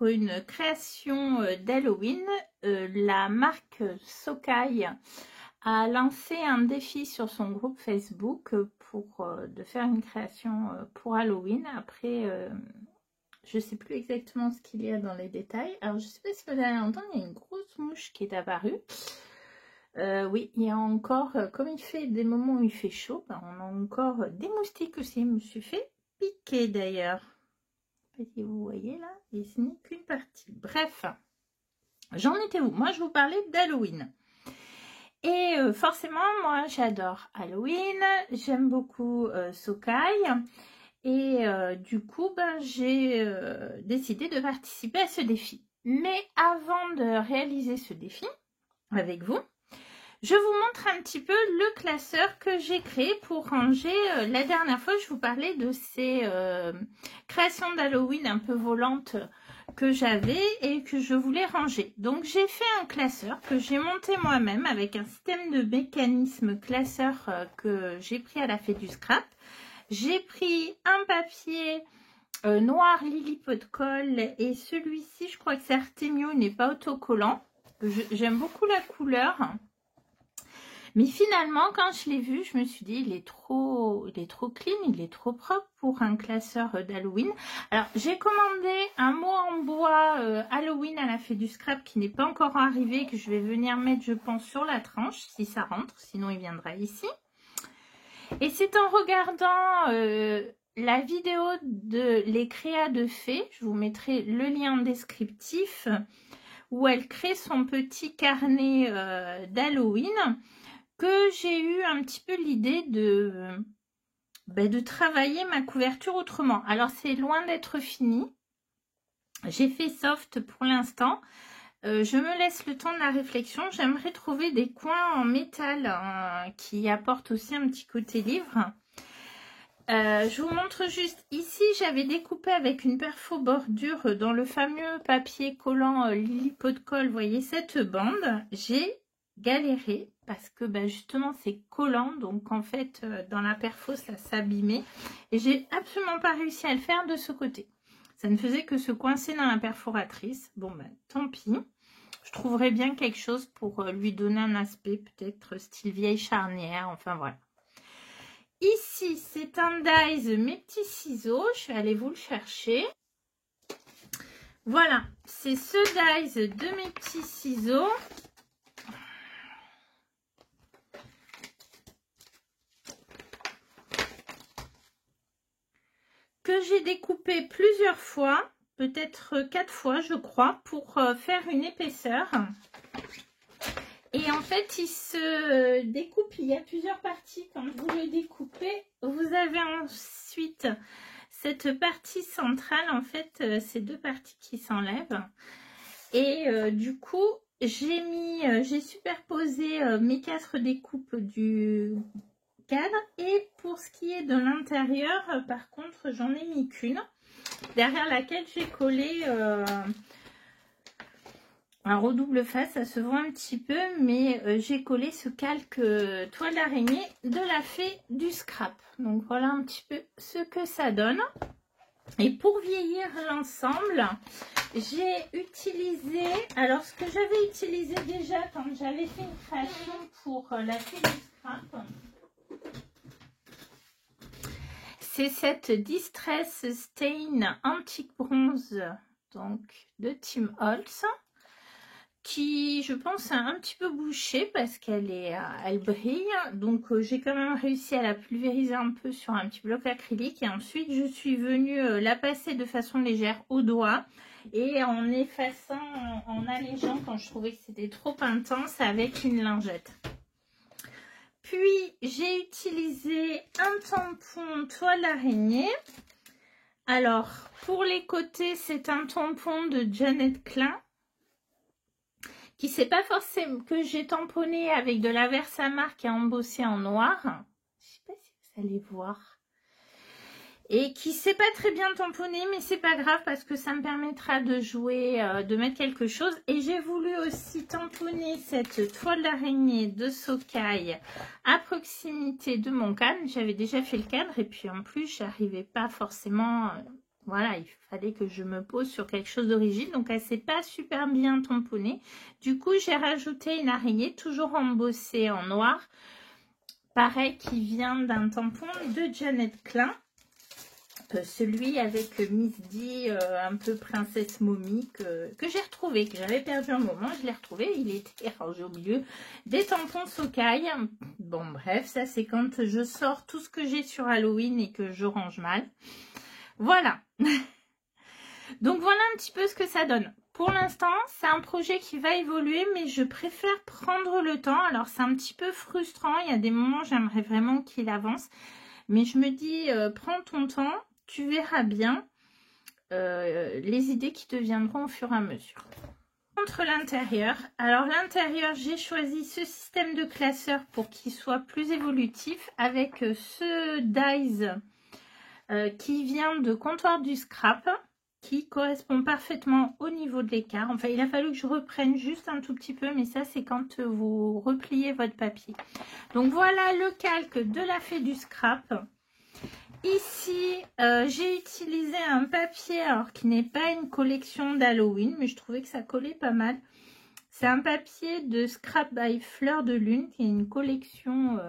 pour une création d'Halloween. La marque Sokai a lancé un défi sur son groupe Facebook pour de faire une création pour Halloween. Après, je ne sais plus exactement ce qu'il y a dans les détails. Alors, je ne sais pas si vous allez entendre, il y a une grosse mouche qui est apparue. Oui, il y a encore, comme il fait des moments où il fait chaud, ben, on a encore des moustiques aussi. Je me suis fait piquer d'ailleurs. Si vous voyez là, et ce n'est qu'une partie. Bref, j'en étais où? Moi, je vous parlais d'Halloween. Et forcément, moi, j'adore Halloween. J'aime beaucoup Sokai. Et du coup, ben, j'ai décidé de participer à ce défi. Mais avant de réaliser ce défi avec vous, je vous montre un petit peu le classeur que j'ai créé pour ranger. La dernière fois, je vous parlais de ces créations d'Halloween un peu volantes que j'avais et que je voulais ranger. Donc, j'ai fait un classeur que j'ai monté moi-même avec un système de mécanisme classeur que j'ai pris à la Fée du Scrap. J'ai pris un papier noir Lily Pot de Colle et celui-ci, je crois que c'est Artemio, il n'est pas autocollant. J'aime beaucoup la couleur. Mais finalement, quand je l'ai vu, je me suis dit, il est trop clean, il est trop propre pour un classeur d'Halloween. Alors, j'ai commandé un mot en bois Halloween à la Fée du Scrap qui n'est pas encore arrivé, que je vais venir mettre, je pense, sur la tranche, si ça rentre, sinon il viendra ici. Et c'est en regardant la vidéo de les créas de Fée, je vous mettrai le lien descriptif, où elle crée son petit carnet d'Halloween, que j'ai eu un petit peu l'idée de travailler ma couverture autrement. Alors, c'est loin d'être fini. J'ai fait soft pour l'instant. Je me laisse le temps de la réflexion. J'aimerais trouver des coins en métal qui apportent aussi un petit côté livre. Je vous montre juste ici, j'avais découpé avec une perfo bordure dans le fameux papier collant Lily Pot de Colle. Vous voyez cette bande, j'ai galéré parce que justement c'est collant, donc en fait dans la perfo ça s'abîmait et j'ai absolument pas réussi à le faire de ce côté. Ça ne faisait que se coincer dans la perforatrice. Bon tant pis, je trouverai bien quelque chose pour lui donner un aspect peut-être style vieille charnière, enfin voilà. Ici, c'est un dies, mes petits ciseaux. Je vais aller vous le chercher. Voilà, c'est ce dies de mes petits ciseaux. Que j'ai découpé plusieurs fois, peut-être 4 fois, je crois, pour faire une épaisseur. Et en fait, il se découpe, il y a plusieurs parties. Quand vous le découpez, vous avez ensuite cette partie centrale. En fait, ces deux parties qui s'enlèvent. Et du coup, j'ai superposé mes 4 découpes du cadre. Et pour ce qui est de l'intérieur, par contre, j'en ai mis qu'une. Derrière laquelle j'ai collé... un redouble face, ça se voit un petit peu, mais j'ai collé ce calque toile d'araignée de la Fée du Scrap. Donc voilà un petit peu ce que ça donne. Et pour vieillir l'ensemble, j'ai utilisé, alors ce que j'avais utilisé déjà quand j'avais fait une création pour la Fée du Scrap, c'est cette Distress Stain Antique Bronze, donc de Tim Holtz, qui je pense a un petit peu bouché parce elle brille, donc j'ai quand même réussi à la pulvériser un peu sur un petit bloc acrylique et ensuite je suis venue la passer de façon légère au doigt et en effaçant, en allégeant quand je trouvais que c'était trop intense avec une lingette. Puis j'ai utilisé un tampon toile d'araignée. Alors pour les côtés, c'est un tampon de Janet Klein, qui c'est pas forcément que j'ai tamponné avec de la Versamark et embossé en noir. Je sais pas si vous allez voir. Et qui c'est pas très bien tamponné, mais c'est pas grave parce que ça me permettra de jouer, de mettre quelque chose. Et j'ai voulu aussi tamponner cette toile d'araignée de Sokai à proximité de mon cadre. J'avais déjà fait le cadre et puis en plus j'arrivais pas forcément voilà, il fallait que je me pose sur quelque chose de rigide. Donc, elle ne s'est pas super bien tamponnée. Du coup, j'ai rajouté une araignée, toujours embossée en noir. Pareil, qui vient d'un tampon de Janet Klein. Celui avec Miss D, un peu princesse momie, que j'ai retrouvé, que j'avais perdu un moment. Je l'ai retrouvé, il était rangé au milieu des tampons Sokai. Bon, bref, ça c'est quand je sors tout ce que j'ai sur Halloween et que je range mal. Voilà. Donc voilà un petit peu ce que ça donne. Pour l'instant, c'est un projet qui va évoluer, mais je préfère prendre le temps. Alors c'est un petit peu frustrant, il y a des moments j'aimerais vraiment qu'il avance. Mais je me dis, prends ton temps, tu verras bien les idées qui te viendront au fur et à mesure. Contre l'intérieur, alors l'intérieur, j'ai choisi ce système de classeur pour qu'il soit plus évolutif avec ce dies qui vient de Comptoir du Scrap, qui correspond parfaitement au niveau de l'écart. Enfin, il a fallu que je reprenne juste un tout petit peu, mais ça, c'est quand vous repliez votre papier. Donc, voilà le calque de la Fée du Scrap. Ici, j'ai utilisé un papier, alors qui n'est pas une collection d'Halloween, mais je trouvais que ça collait pas mal. C'est un papier de Scrap by Fleur de Lune, qui est une collection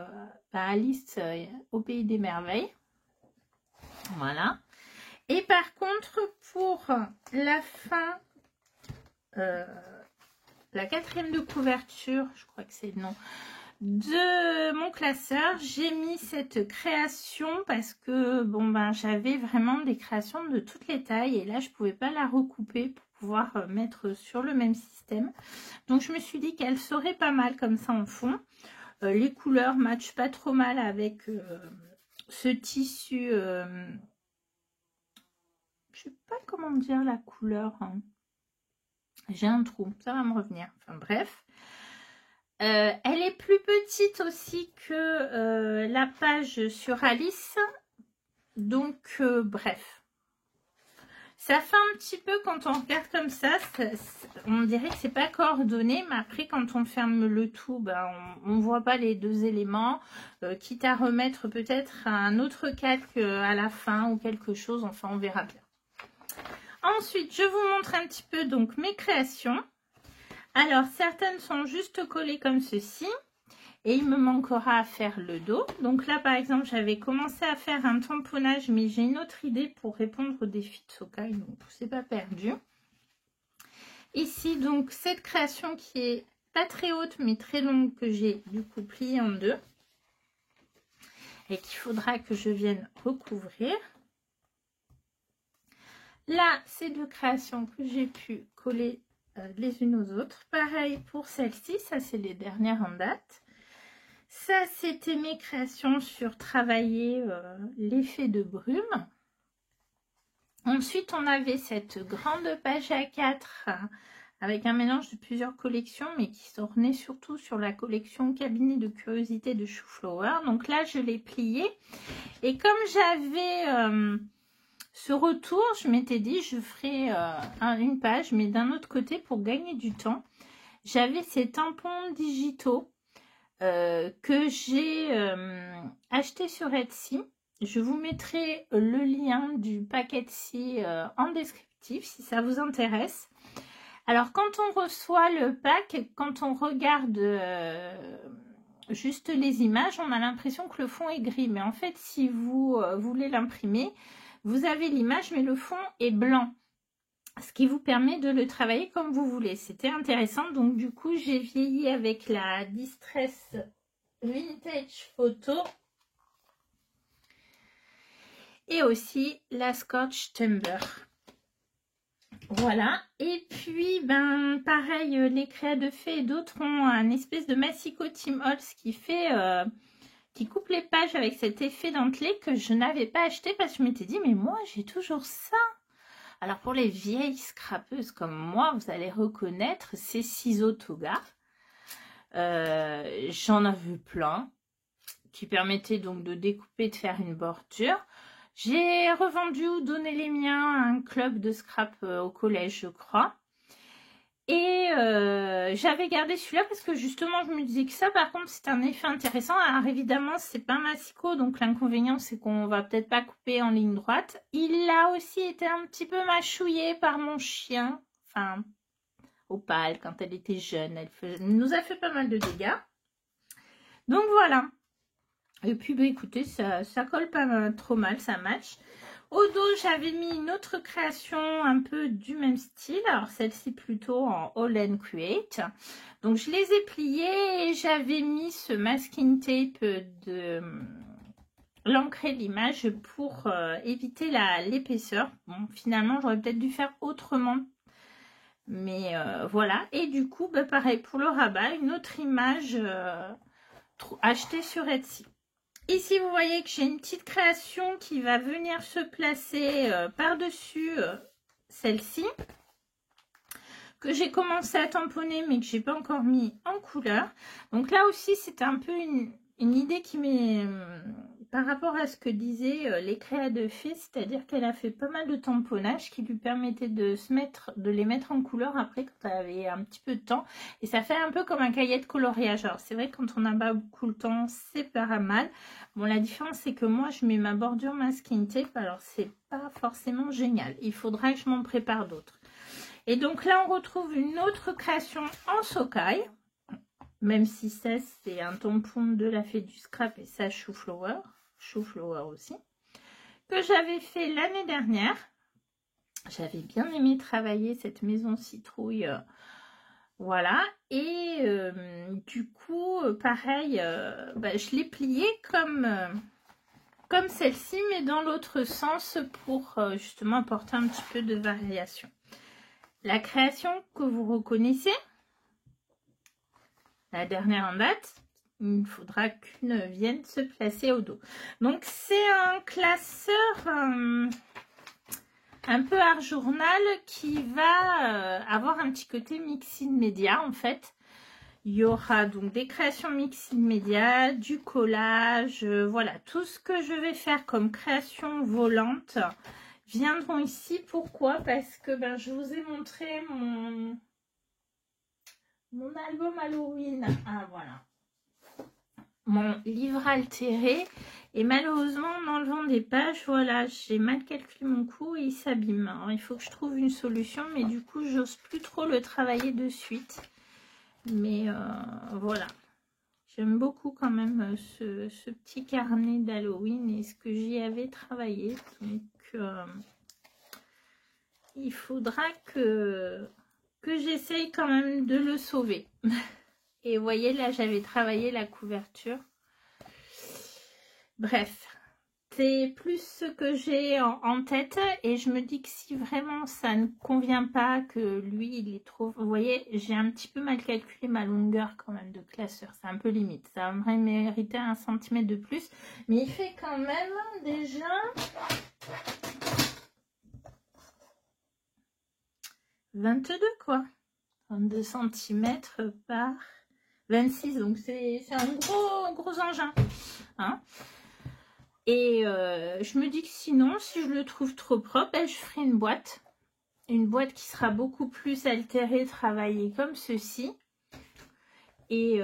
Alice au Pays des Merveilles. Voilà. Et par contre, pour la fin, la 4e de couverture, je crois que c'est le nom, de mon classeur, j'ai mis cette création parce que bon ben j'avais vraiment des créations de toutes les tailles et là je pouvais pas la recouper pour pouvoir mettre sur le même système. Donc je me suis dit qu'elle serait pas mal comme ça en fond. Les couleurs matchent pas trop mal avec ce tissu. Je sais pas comment dire la couleur. Hein. J'ai un trou, ça va me revenir. Enfin bref. Elle est plus petite aussi que la page sur Alice. Donc, bref. Ça fait un petit peu, quand on regarde comme ça, on dirait que c'est pas coordonné. Mais après, quand on ferme le tout, ben, on ne voit pas les deux éléments. Quitte à remettre peut-être un autre calque à la fin ou quelque chose. Enfin, on verra bien. Ensuite, je vous montre un petit peu donc mes créations. Alors, certaines sont juste collées comme ceci. Et il me manquera à faire le dos. Donc là, par exemple, j'avais commencé à faire un tamponnage, mais j'ai une autre idée pour répondre au défi de Sokai. Donc, c'est pas perdu. Ici, donc, cette création qui est pas très haute, mais très longue, que j'ai du coup pliée en deux. Et qu'il faudra que je vienne recouvrir. Là, ces deux créations que j'ai pu coller les unes aux autres. Pareil pour celle-ci, ça c'est les dernières en date. Ça, c'était mes créations sur travailler l'effet de brume. Ensuite, on avait cette grande page A4 avec un mélange de plusieurs collections, mais qui s'ornait surtout sur la collection Cabinet de curiosité de Chou-Flower. Donc là, je l'ai pliée. Et comme j'avais ce retour, je m'étais dit, je ferai une page, mais d'un autre côté, pour gagner du temps, j'avais ces tampons digitaux que j'ai acheté sur Etsy. Je vous mettrai le lien du pack Etsy en descriptif si ça vous intéresse. Alors quand on reçoit le pack, quand on regarde juste les images, on a l'impression que le fond est gris. Mais en fait, si vous voulez l'imprimer, vous avez l'image mais le fond est blanc. Ce qui vous permet de le travailler comme vous voulez. C'était intéressant. Donc, du coup, j'ai vieilli avec la Distress Vintage Photo. Et aussi la Scotch Timber. Voilà. Et puis, ben, pareil, les créas de fées et d'autres ont un espèce de massicot Tim Holtz qui fait... qui coupe les pages avec cet effet dentelé que je n'avais pas acheté parce que je m'étais dit, mais moi, j'ai toujours ça. Alors, pour les vieilles scrapeuses comme moi, vous allez reconnaître ces ciseaux Toga. J'en avais plein qui permettaient donc de découper, de faire une bordure. J'ai revendu ou donné les miens à un club de scrap au collège, je crois. Et j'avais gardé celui-là parce que justement, je me disais que ça, par contre, c'est un effet intéressant. Alors évidemment, c'est pas massicot, donc l'inconvénient, c'est qu'on va peut-être pas couper en ligne droite. Il a aussi été un petit peu mâchouillé par mon chien, enfin, Opale, quand elle était jeune. Elle nous a fait pas mal de dégâts. Donc voilà. Et puis, bah, écoutez, ça colle pas trop mal, ça match. Au dos, j'avais mis une autre création un peu du même style. Alors, celle-ci plutôt en All and Create. Donc, je les ai pliées et j'avais mis ce masking tape de l'ancrer l'image pour éviter l'épaisseur. Bon, finalement, j'aurais peut-être dû faire autrement. Mais voilà. Et du coup, bah, pareil, pour le rabat, une autre image achetée sur Etsy. Ici, vous voyez que j'ai une petite création qui va venir se placer par-dessus celle-ci, que j'ai commencé à tamponner, mais que j'ai pas encore mis en couleur. Donc là aussi, c'était un peu une idée qui m'est par rapport à ce que disaient les créas de fées, c'est-à-dire qu'elle a fait pas mal de tamponnage qui lui permettait de les mettre en couleur après quand elle avait un petit peu de temps. Et ça fait un peu comme un cahier de coloriage. Alors c'est vrai que quand on n'a pas beaucoup le temps, c'est pas mal. Bon, la différence c'est que moi je mets ma bordure masking tape, alors c'est pas forcément génial. Il faudra que je m'en prépare d'autres. Et donc là on retrouve une autre création en Sokai. Même si ça, c'est un tampon de la fée du scrap et ça, Chou-Flower aussi, que j'avais fait l'année dernière. J'avais bien aimé travailler cette maison citrouille, voilà. Et du coup, pareil, bah, je l'ai pliée comme celle-ci, mais dans l'autre sens pour justement apporter un petit peu de variation. La création que vous reconnaissez, la dernière en date, il faudra qu'une vienne se placer au dos. Donc c'est un classeur un peu art journal qui va avoir un petit côté mixing média en fait. Il y aura donc des créations mixing média, du collage, voilà, tout ce que je vais faire comme création volante viendront ici. Pourquoi? Parce que ben, je vous ai montré mon album Halloween. Ah voilà. Mon livre altéré. Et malheureusement, en enlevant des pages, voilà, j'ai mal calculé mon coup et il s'abîme. Alors, il faut que je trouve une solution, mais du coup, j'ose plus trop le travailler de suite. Mais voilà. J'aime beaucoup quand même ce petit carnet d'Halloween et ce que j'y avais travaillé. Donc, il faudra que j'essaye quand même de le sauver. Et vous voyez, là, j'avais travaillé la couverture. Bref, c'est plus ce que j'ai en tête. Et je me dis que si vraiment ça ne convient pas, que lui, il est trop... Vous voyez, j'ai un petit peu mal calculé ma longueur quand même de classeur. C'est un peu limite. Ça va mériter 1 cm de plus. Mais il fait quand même déjà... 22 quoi. 22 cm par 26. Donc c'est un gros engin. Hein. Et je me dis que sinon, si je le trouve trop propre, ben, je ferai une boîte. Une boîte qui sera beaucoup plus altérée, travaillée comme ceci. Et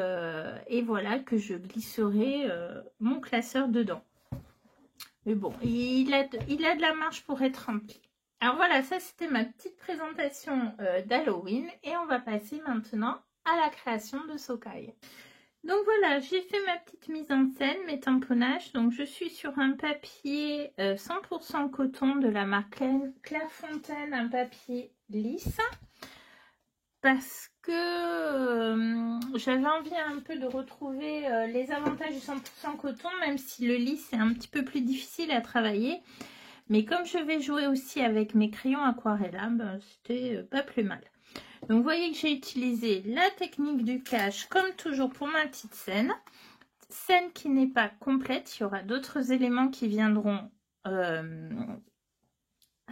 voilà, que je glisserai mon classeur dedans. Mais bon, il a de la marge pour être rempli. Alors voilà, ça c'était ma petite présentation d'Halloween. Et on va passer maintenant à la création de Sokai. Donc voilà, j'ai fait ma petite mise en scène, mes tamponnages. Donc je suis sur un papier 100% coton de la marque Clairefontaine, un papier lisse. Parce que j'avais envie un peu de retrouver les avantages du 100% coton, même si le lisse est un petit peu plus difficile à travailler. Mais comme je vais jouer aussi avec mes crayons aquarella, ben, c'était pas plus mal. Donc, vous voyez que j'ai utilisé la technique du cache, comme toujours, pour ma petite scène. Scène qui n'est pas complète. Il y aura d'autres éléments qui viendront à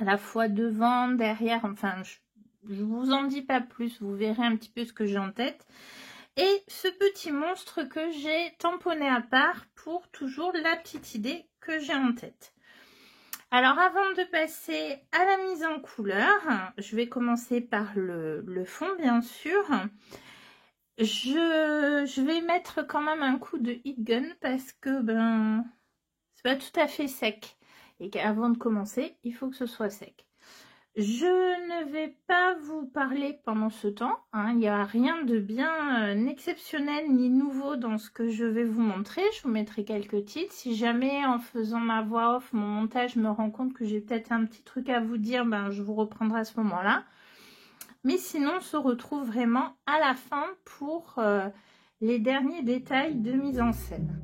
la fois devant, derrière. Enfin, je vous en dis pas plus. Vous verrez un petit peu ce que j'ai en tête. Et ce petit monstre que j'ai tamponné à part pour toujours la petite idée que j'ai en tête. Alors, avant de passer à la mise en couleur, je vais commencer par le fond, bien sûr. Je vais mettre quand même un coup de heat gun parce que ben c'est pas tout à fait sec. Et qu'avant de commencer, il faut que ce soit sec. Je ne vais pas vous parler pendant ce temps, hein. Il n'y a rien de bien exceptionnel ni nouveau dans ce que je vais vous montrer. Je vous mettrai quelques titres. Si jamais en faisant ma voix off, mon montage me rend compte que j'ai peut-être un petit truc à vous dire, ben, je vous reprendrai à ce moment-là. Mais sinon, on se retrouve vraiment à la fin pour les derniers détails de mise en scène.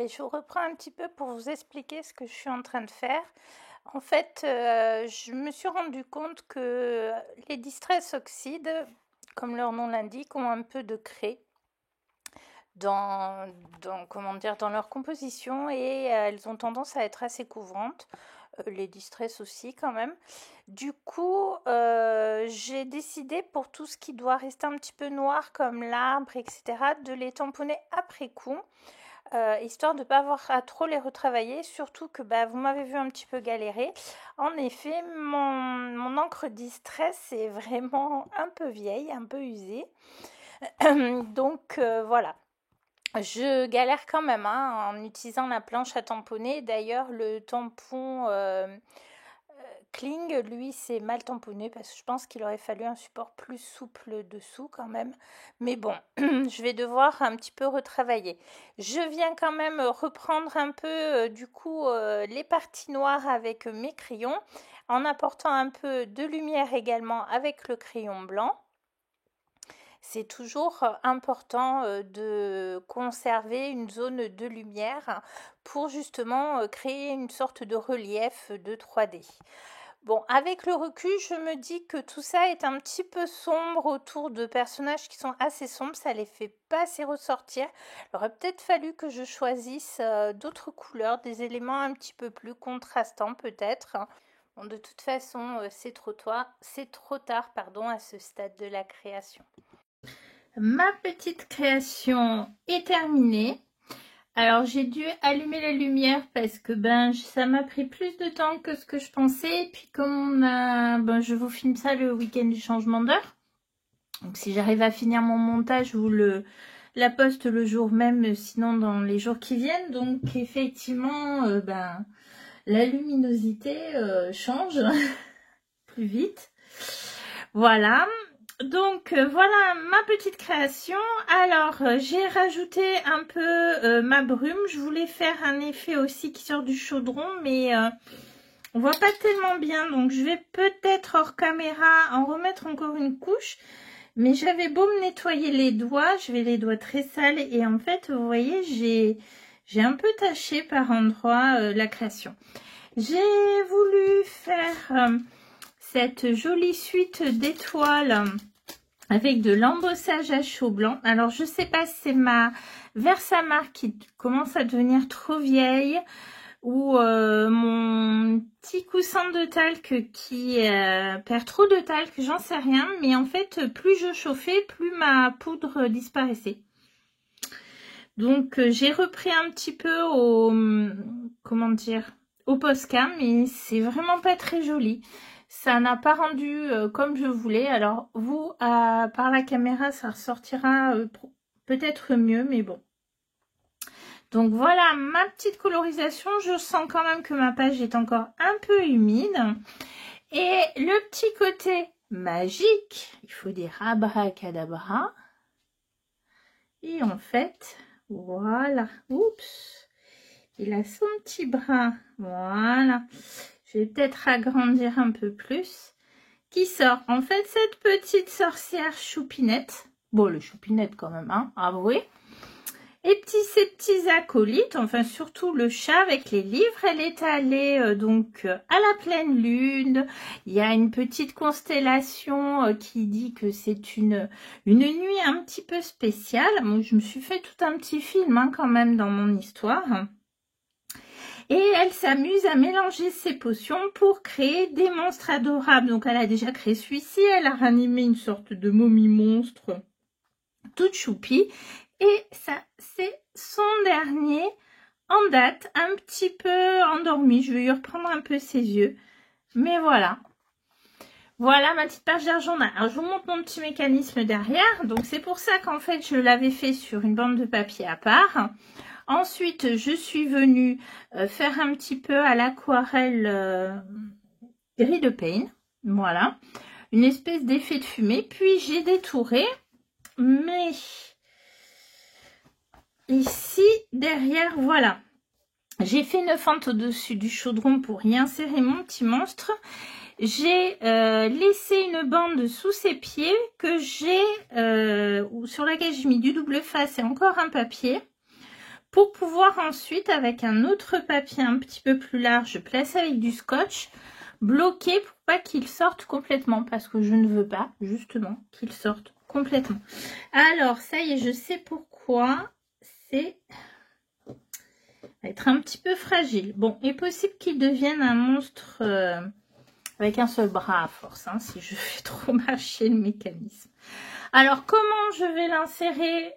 Allez, je vous reprends un petit peu pour vous expliquer ce que je suis en train de faire. En fait, je me suis rendu compte que les distress oxydes, comme leur nom l'indique, ont un peu de craie comment dire, dans leur composition et elles ont tendance à être assez couvrantes. Les distress aussi quand même. Du coup, j'ai décidé pour tout ce qui doit rester un petit peu noir comme l'arbre, etc., de les tamponner après coup. Histoire de ne pas avoir à trop les retravailler, surtout que vous m'avez vu un petit peu galérer. En effet, mon encre distress est vraiment un peu vieille, un peu usée. Donc voilà. Je galère quand même en utilisant la planche à tamponner. D'ailleurs, le tampon Kling, lui, c'est mal tamponné parce que je pense qu'il aurait fallu un support plus souple dessous quand même. Mais bon, je vais devoir un petit peu retravailler. Je viens quand même reprendre un peu du coup les parties noires avec mes crayons en apportant un peu de lumière également avec le crayon blanc. C'est toujours important de conserver une zone de lumière pour justement créer une sorte de relief de 3D. Bon, avec le recul, je me dis que tout ça est un petit peu sombre autour de personnages qui sont assez sombres, ça les fait pas assez ressortir. Il aurait peut-être fallu que je choisisse d'autres couleurs, des éléments un petit peu plus contrastants peut-être. Bon, de toute façon, c'est trop tard, à ce stade de la création. Ma petite création est terminée. Alors j'ai dû allumer la lumière parce que ça m'a pris plus de temps que ce que je pensais. Et puis comme je vous filme ça le week-end du changement d'heure. Donc si j'arrive à finir mon montage, je vous la poste le jour même, sinon dans les jours qui viennent. Donc effectivement, la luminosité change plus vite. Voilà. Donc voilà ma petite création. Alors j'ai rajouté un peu ma brume. Je voulais faire un effet aussi qui sort du chaudron, mais on voit pas tellement bien. Donc je vais peut-être hors caméra en remettre encore une couche. Mais j'avais beau me nettoyer les doigts, j'avais les doigts très sales et en fait vous voyez j'ai un peu taché par endroits la création. J'ai voulu faire cette jolie suite d'étoiles avec de l'embossage à chaud blanc. Alors, je sais pas si c'est ma Versamark qui commence à devenir trop vieille ou mon petit coussin de talc qui perd trop de talc, j'en sais rien. Mais en fait, plus je chauffais, plus ma poudre disparaissait. Donc, j'ai repris un petit peu au Posca, mais c'est vraiment pas très joli. Ça n'a pas rendu comme je voulais. Alors, vous, par la caméra, ça ressortira peut-être mieux, mais bon. Donc, voilà ma petite colorisation. Je sens quand même que ma page est encore un peu humide. Et le petit côté magique, il faut dire abracadabra. Et en fait, voilà. Oups. Il a son petit bras. Voilà. Je vais peut-être agrandir un peu plus. Qui sort en fait cette petite sorcière choupinette. Bon, le choupinette quand même, hein, avouez. Et ces petits acolytes, enfin surtout le chat avec les livres. Elle est allée donc à la pleine lune. Il y a une petite constellation qui dit que c'est une nuit un petit peu spéciale. Moi, je me suis fait tout un petit film quand même dans mon histoire. Et elle s'amuse à mélanger ses potions pour créer des monstres adorables. Donc elle a déjà créé celui-ci, elle a ranimé une sorte de momie monstre toute choupie. Et ça, c'est son dernier en date, un petit peu endormi. Je vais lui reprendre un peu ses yeux. Mais voilà. Voilà ma petite page d'argent. Alors je vous montre mon petit mécanisme derrière. Donc c'est pour ça qu'en fait je l'avais fait sur une bande de papier à part. Ensuite, je suis venue faire un petit peu à l'aquarelle gris de Pain. Voilà. Une espèce d'effet de fumée. Puis, j'ai détouré. Mais ici, derrière, voilà. J'ai fait une fente au-dessus du chaudron pour y insérer mon petit monstre. J'ai laissé une bande sous ses pieds que j'ai sur laquelle j'ai mis du double face et encore un papier. pour pouvoir ensuite, avec un autre papier un petit peu plus large, je place avec du scotch, bloquer pour pas qu'il sorte complètement, parce que je ne veux pas, justement, qu'il sorte complètement. Alors, ça y est, je sais pourquoi. C'est être un petit peu fragile. Bon, il est possible qu'il devienne un monstre avec un seul bras à force, hein, si je fais trop marcher le mécanisme. Alors, comment je vais l'insérer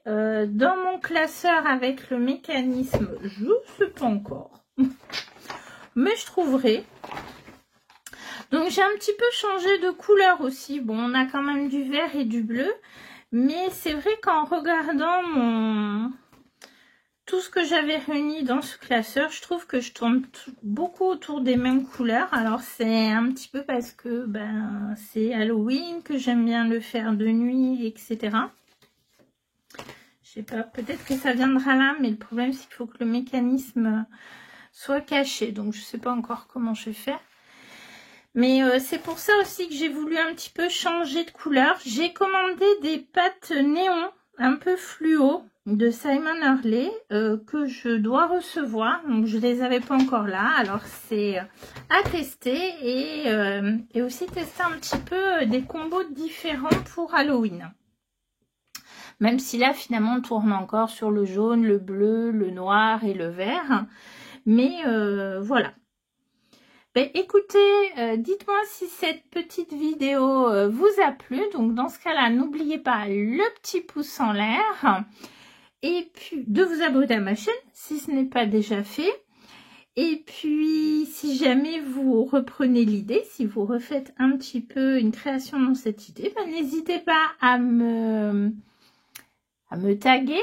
dans mon classeur avec le mécanisme? Je ne sais pas encore. Mais je trouverai. Donc, j'ai un petit peu changé de couleur aussi. Bon, on a quand même du vert et du bleu. Mais c'est vrai qu'en regardant tout ce que j'avais réuni dans ce classeur, je trouve que je tourne beaucoup autour des mêmes couleurs. Alors, c'est un petit peu parce que c'est Halloween, que j'aime bien le faire de nuit, etc. Je sais pas, peut-être que ça viendra là, mais le problème, c'est qu'il faut que le mécanisme soit caché. Donc, je sais pas encore comment je vais faire. Mais c'est pour ça aussi que j'ai voulu un petit peu changer de couleur. J'ai commandé des pâtes néon un peu fluo de Simon Hurley que je dois recevoir. Donc, je les avais pas encore là. Alors, c'est à tester et aussi tester un petit peu des combos différents pour Halloween. Même si là, finalement, on tourne encore sur le jaune, le bleu, le noir et le vert. Mais voilà. Ben, écoutez, dites-moi si cette petite vidéo vous a plu. Donc, dans ce cas-là, n'oubliez pas le petit pouce en l'air. Et puis, de vous abonner à ma chaîne, si ce n'est pas déjà fait. Et puis, si jamais vous reprenez l'idée, si vous refaites un petit peu une création dans cette idée, ben, n'hésitez pas à me taguer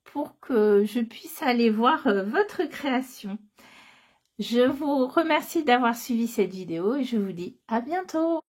pour que je puisse aller voir votre création. Je vous remercie d'avoir suivi cette vidéo et je vous dis à bientôt.